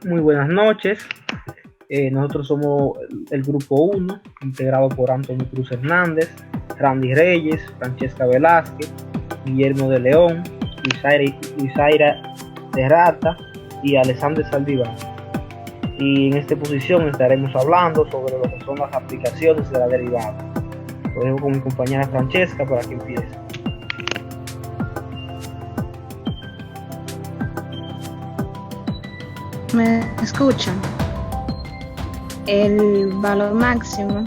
Muy buenas noches. Nosotros somos el grupo 1, integrado por Antonio Cruz Hernández, Randy Reyes, Francesca Velázquez, Guillermo de León, Luisaira Terrata y Alexander Saldívar. Y en esta exposición estaremos hablando sobre lo que son las aplicaciones de la derivada. Lo dejo con mi compañera Francesca para que empiece. ¿Me escuchan? El valor máximo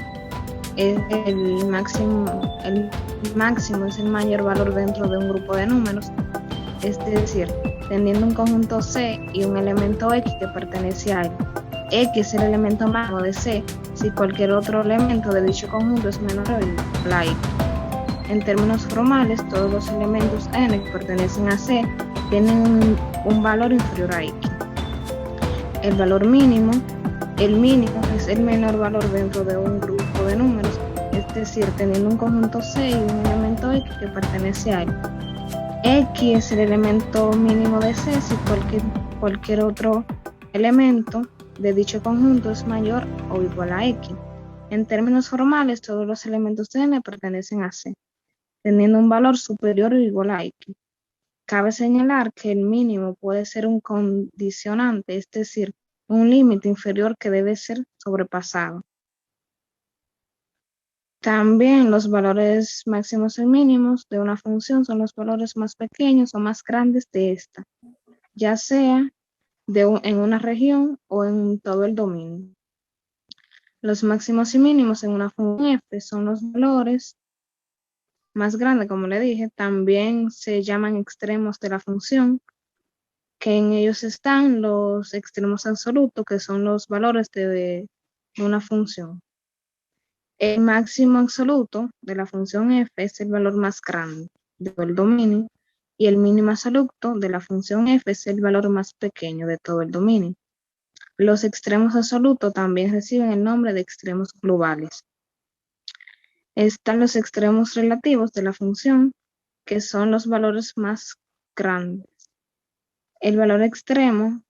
es el máximo es el mayor valor dentro de un grupo de números, es decir, teniendo un conjunto C y un elemento X que pertenece a él. X es el elemento máximo de C si cualquier otro elemento de dicho conjunto es menor o igual a X. En términos formales, todos los elementos N que pertenecen a C tienen un valor inferior a X. El valor mínimo, el mínimo es el menor valor dentro de un grupo de números, es decir, teniendo un conjunto C y un elemento X que pertenece a él. X es el elemento mínimo de C si cualquier otro elemento de dicho conjunto es mayor o igual a X. En términos formales, todos los elementos de N pertenecen a C, teniendo un valor superior o igual a X. Cabe señalar que el mínimo puede ser un condicionante, es decir, un límite inferior que debe ser sobrepasado. También los valores máximos y mínimos de una función son los valores más pequeños o más grandes de esta, ya sea en una región o en todo el dominio. Los máximos y mínimos en una función f son los valores más grandes, como le dije, también se llaman extremos de la función, que en ellos están los extremos absolutos, que son los valores de una función. El máximo absoluto de la función f es el valor más grande de todo el dominio, y el mínimo absoluto de la función f es el valor más pequeño de todo el dominio. Los extremos absolutos también reciben el nombre de extremos globales. Están los extremos relativos de la función, que son los valores más grandes. El valor extremo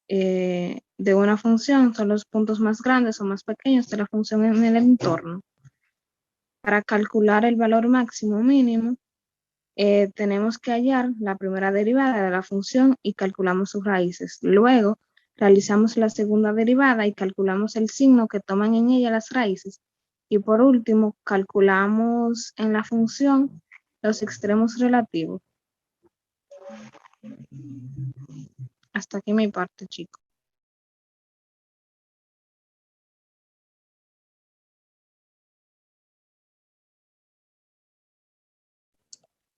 de una función son los puntos más grandes o más pequeños de la función en el entorno. Para calcular el valor máximo o mínimo, tenemos que hallar la primera derivada de la función y calculamos sus raíces. Luego, realizamos la segunda derivada y calculamos el signo que toman en ella las raíces. Y por último, calculamos en la función los extremos relativos. Hasta aquí mi parte, chicos.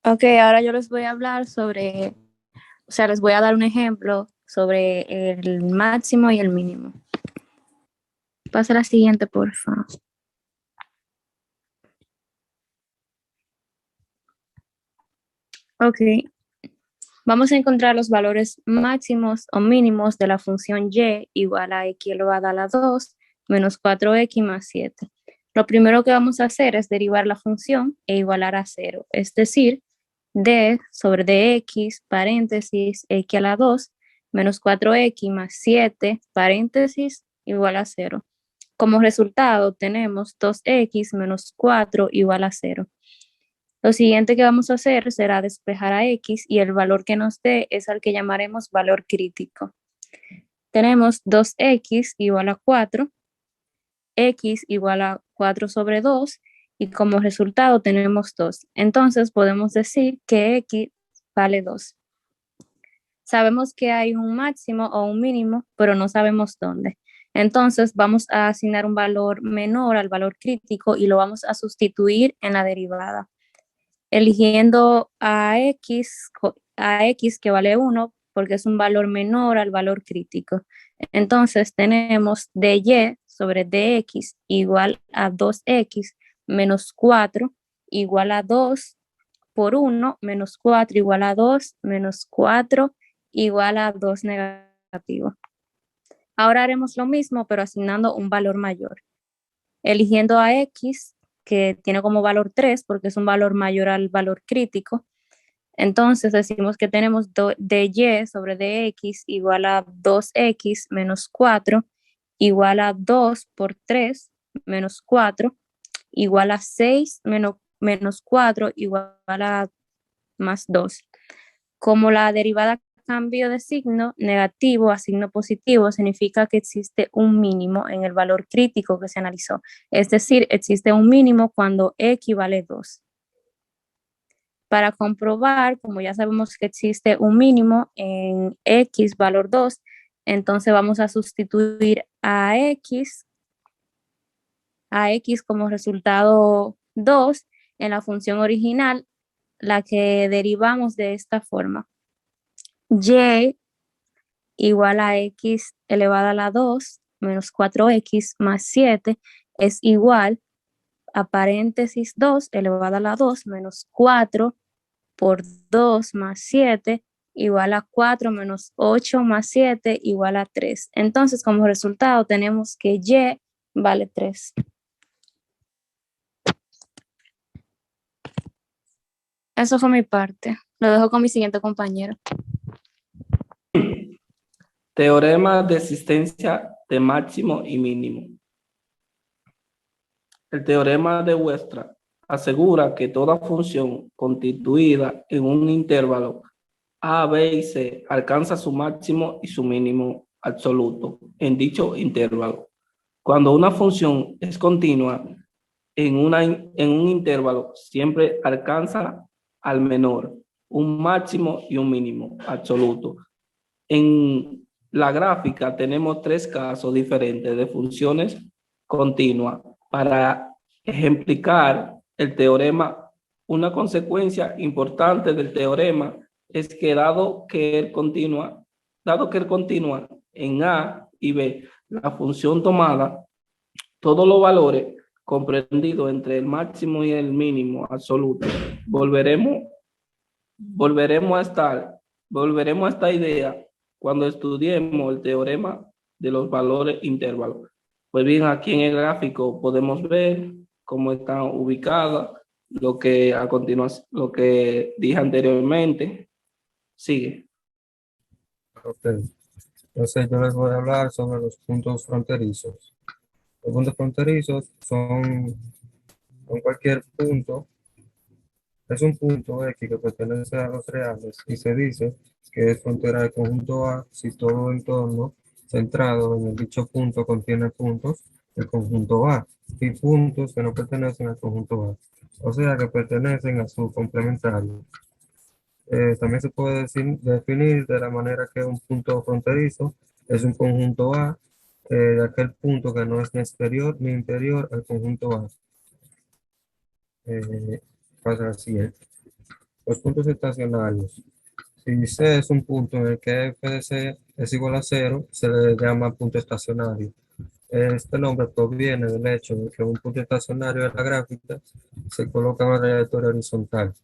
Ok, ahora yo les voy a hablar sobre, les voy a dar un ejemplo sobre el máximo y el mínimo. Pasa la siguiente, por favor. Ok, vamos a encontrar los valores máximos o mínimos de la función y igual a x elevado a la 2 menos 4x más 7. Lo primero que vamos a hacer es derivar la función e igualar a 0, es decir, d sobre dx, paréntesis, x a la 2, menos 4x más 7, paréntesis, igual a 0. Como resultado tenemos 2x menos 4 igual a 0. Lo siguiente que vamos a hacer será despejar a x y el valor que nos dé es al que llamaremos valor crítico. Tenemos 2x igual a 4, x igual a 4 sobre 2 y como resultado tenemos 2. Entonces podemos decir que x vale 2. Sabemos que hay un máximo o un mínimo, pero no sabemos dónde. Entonces vamos a asignar un valor menor al valor crítico y lo vamos a sustituir en la derivada, eligiendo a x que vale 1 porque es un valor menor al valor crítico. Entonces tenemos dy sobre dx igual a 2x menos 4 igual a 2 por 1 menos 4 igual a 2 menos 4 igual a 2 negativo. Ahora haremos lo mismo pero asignando un valor mayor, eligiendo a x que tiene como valor 3 porque es un valor mayor al valor crítico. Entonces decimos que tenemos dy sobre dx igual a 2x menos 4 igual a 2 por 3 menos 4 igual a 6 menos 4 igual a más 2. Como la derivada cambio de signo negativo a signo positivo significa que existe un mínimo en el valor crítico que se analizó. Es decir, existe un mínimo cuando e equivale a 2. Para comprobar, como ya sabemos que existe un mínimo en x valor 2, entonces vamos a sustituir a x como resultado 2 en la función original, la que derivamos de esta forma. Y igual a x elevado a la 2 menos 4x más 7 es igual a paréntesis 2 elevado a la 2 menos 4 por 2 más 7 igual a 4 menos 8 más 7 igual a 3. Entonces, como resultado tenemos que y vale 3. Eso fue mi parte. Lo dejo con mi siguiente compañero. Teorema de existencia de máximo y mínimo. El teorema de Weierstrass asegura que toda función constituida en un intervalo A, B y C alcanza su máximo y su mínimo absoluto en dicho intervalo. Cuando una función es continua en un intervalo, siempre alcanza al menor un máximo y un mínimo absoluto. En la gráfica tenemos tres casos diferentes de funciones continuas. Para ejemplificar el teorema, una consecuencia importante del teorema es que dado que él continúa en A y B, la función tomada, todos los valores comprendidos entre el máximo y el mínimo absoluto, volveremos a esta idea cuando estudiemos el teorema de los valores intervalos. Pues bien, aquí en el gráfico podemos ver cómo están ubicadas lo que a continuación, lo que dije anteriormente. Sigue. Ok, entonces yo les voy a hablar sobre los puntos fronterizos. Los puntos fronterizos son cualquier punto, es un punto X que pertenece a los reales y se dice que es frontera del conjunto A si todo el entorno centrado en el dicho punto contiene puntos del conjunto A y puntos que no pertenecen al conjunto A, o sea que pertenecen a su complementario. También se puede definir de la manera que un punto fronterizo es un conjunto A de aquel punto que no es ni exterior ni interior al conjunto A. Pasa al siguiente. Los puntos estacionarios. Si C es un punto en el que f de C es igual a 0, se le llama punto estacionario. Este nombre proviene del hecho de que un punto estacionario en la gráfica se coloca en una trayectoria horizontal.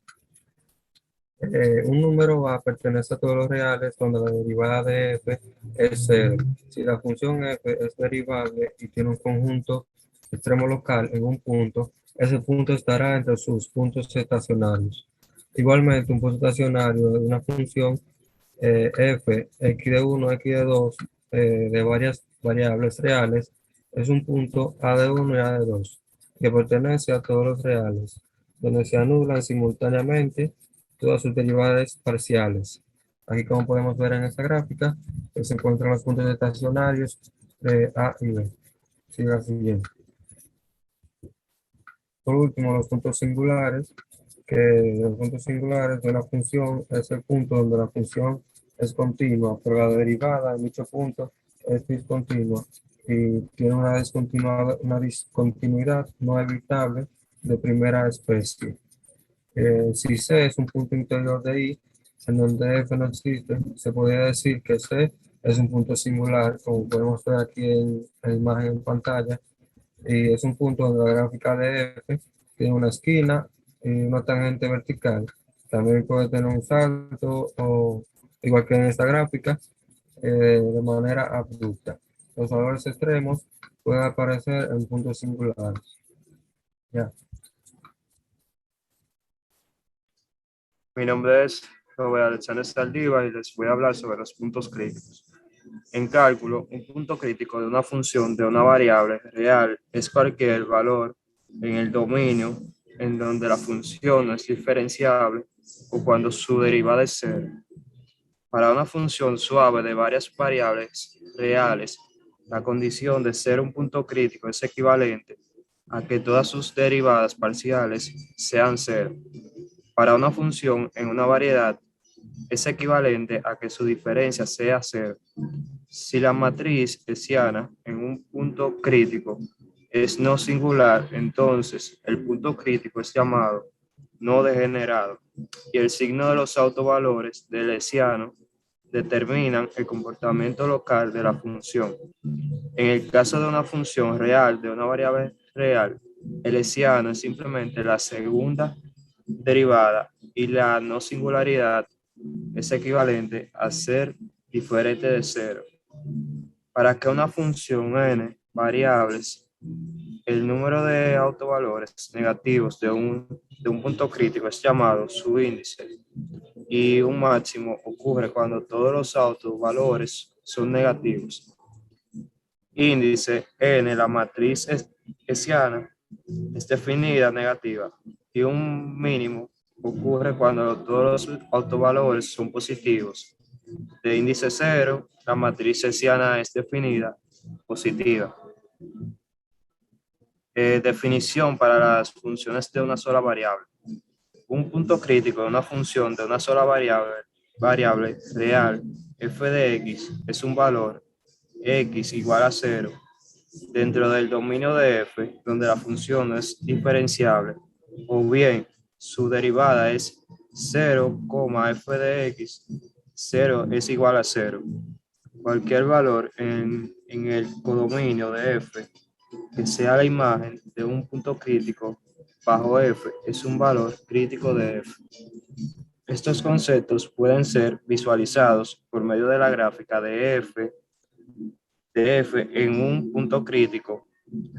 Un número A pertenece a todos los reales donde la derivada de f es 0. Si la función f es derivable y tiene un conjunto extremo local en un punto, ese punto estará entre sus puntos estacionarios. Igualmente, un punto estacionario de una función f, x de 1, x de 2, de varias variables reales, es un punto a de 1 y a de 2, que pertenece a todos los reales, donde se anulan simultáneamente todas sus derivadas parciales. Aquí, como podemos ver en esta gráfica, se encuentran los puntos estacionarios de A y B. Sigue la siguiente. Por último, los puntos singulares, que los puntos singulares de una función es el punto donde la función es continua, pero la derivada en dicho punto es discontinua y tiene una discontinuidad no evitable de primera especie. Si C es un punto interior de I, en donde F no existe, se podría decir que C es un punto singular, como podemos ver aquí en la imagen en pantalla, y es un punto donde la gráfica de F tiene una esquina y una tangente vertical. También puede tener un salto, o igual que en esta gráfica, de manera abrupta. Los valores extremos pueden aparecer en puntos singulares. Ya. Mi nombre es Robert Alexander Saldívar y les voy a hablar sobre los puntos críticos. En cálculo, un punto crítico de una función de una variable real es cualquier valor en el dominio en donde la función no es diferenciable o cuando su derivada es cero. Para una función suave de varias variables reales, la condición de ser un punto crítico es equivalente a que todas sus derivadas parciales sean cero. Para una función en una variedad, es equivalente a que su diferencia sea cero. Si la matriz hessiana en un punto crítico es no singular, entonces el punto crítico es llamado no degenerado y el signo de los autovalores del hessiano determinan el comportamiento local de la función. En el caso de una función real, de una variable real, el hessiano es simplemente la segunda derivada y la no singularidad es equivalente a ser diferente de cero. Para que una función n variables, el número de autovalores negativos de un punto crítico es llamado su índice y un máximo ocurre cuando todos los autovalores son negativos. Índice n, la matriz hessiana, es definida negativa y un mínimo ocurre cuando todos los autovalores son positivos. De índice 0, la matriz hessiana es definida positiva. Definición para las funciones de una sola variable. Un punto crítico de una función de una sola variable real f de x es un valor x igual a 0 dentro del dominio de f donde la función no es diferenciable o bien su derivada es 0, f de x, 0 es igual a 0. Cualquier valor en el codominio de f que sea la imagen de un punto crítico bajo f es un valor crítico de f. Estos conceptos pueden ser visualizados por medio de la gráfica de f en un punto crítico.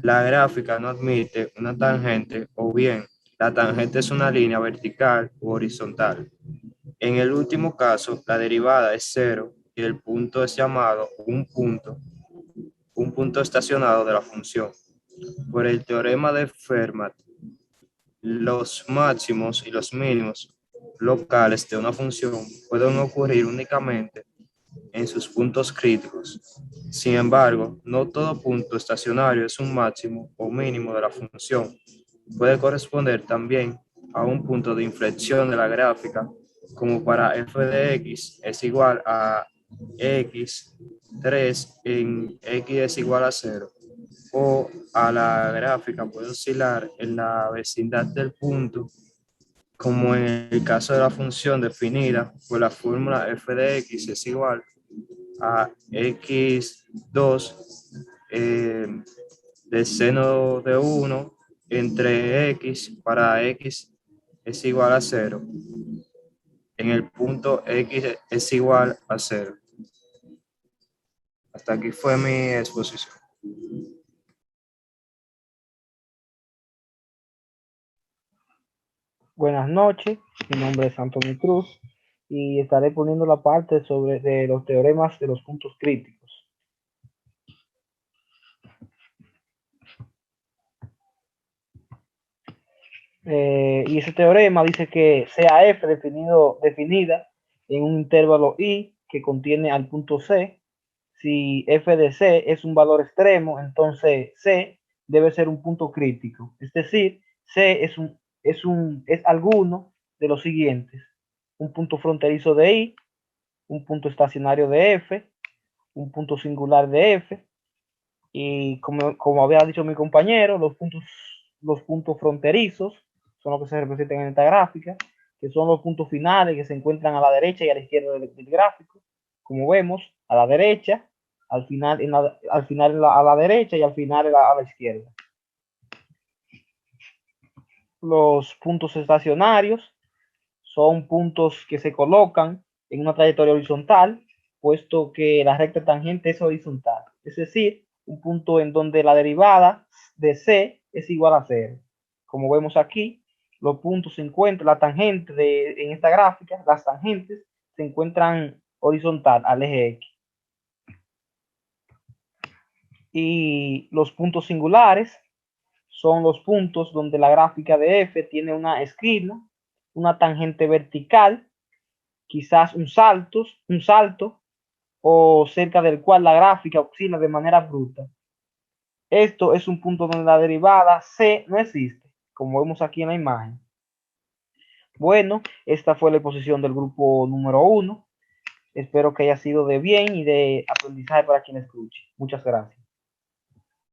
La gráfica no admite una tangente o bien la tangente es una línea vertical u horizontal. En el último caso, la derivada es 0 y el punto es llamado un punto estacionado de la función. Por el teorema de Fermat, los máximos y los mínimos locales de una función pueden ocurrir únicamente en sus puntos críticos. Sin embargo, no todo punto estacionario es un máximo o mínimo de la función. Puede corresponder también a un punto de inflexión de la gráfica, como para f de x es igual a x3 en x es igual a 0. O a la gráfica puede oscilar en la vecindad del punto, como en el caso de la función definida por la fórmula f de x es igual a x2 del seno de 1 entre x para x es igual a 0 en el punto x es igual a 0. Hasta aquí fue mi exposición. Buenas noches, mi nombre es Antonio Cruz y estaré poniendo la parte de los teoremas de los puntos críticos. Y ese teorema dice que sea f definida en un intervalo i que contiene al punto c. Si f de c es un valor extremo, entonces c debe ser un punto crítico. Es decir, c es alguno de los siguientes: un punto fronterizo de i, un punto estacionario de f, un punto singular de f, y como había dicho mi compañero, los puntos fronterizos son los que se representan en esta gráfica, que son los puntos finales que se encuentran a la derecha y a la izquierda del gráfico. Como vemos, a la derecha, al final a la derecha y al final a la izquierda. Los puntos estacionarios son puntos que se colocan en una trayectoria horizontal, puesto que la recta tangente es horizontal. Es decir, un punto en donde la derivada de c es igual a 0. Como vemos aquí, los puntos se encuentran, la tangente en esta gráfica, las tangentes se encuentran horizontal al eje X. Y los puntos singulares son los puntos donde la gráfica de f tiene una esquina, una tangente vertical, quizás un salto, o cerca del cual la gráfica oscila de manera bruta. Esto es un punto donde la derivada c no existe, como vemos aquí en la imagen. Bueno, esta fue la exposición del grupo número 1. Espero que haya sido de bien y de aprendizaje para quien escuche. Muchas gracias.